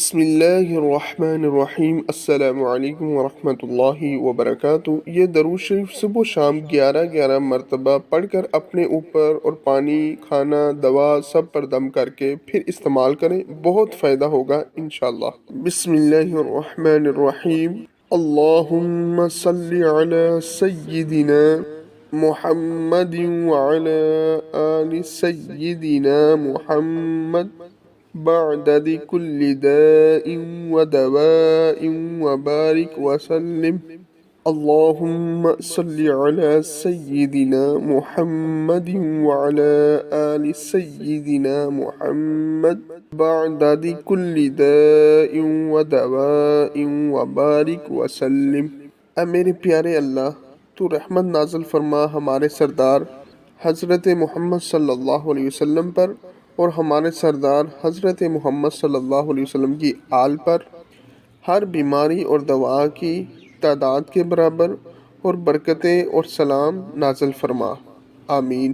بسم اللہ الرحمن الرحیم۔ السلام علیکم ورحمۃ اللہ وبرکاتہ۔ یہ درود شریف صبح و شام 11 مرتبہ پڑھ کر اپنے اوپر اور پانی، کھانا، دوا سب پر دم کر کے پھر استعمال کریں، بہت فائدہ ہوگا انشاءاللہ۔ بسم اللہ الرحمن الرحیم۔ اللہم صلی علی سیدنا محمد وعلی آل سیدنا محمد بعدد كل داء ودواء وبارك وسلم. اللهم صل على سيدنا محمد وعلى آل سيدنا محمد بعدد كل داء ودواء وبارك وسلم. اے میرے پیارے اللہ، تو رحمت نازل فرما ہمارے سردار حضرت محمد صلی اللہ علیہ وسلم پر اور ہمارے سردار حضرت محمد صلی اللہ علیہ وسلم کی آل پر، ہر بیماری اور دوا کی تعداد کے برابر، اور برکتیں اور سلام نازل فرما، آمین۔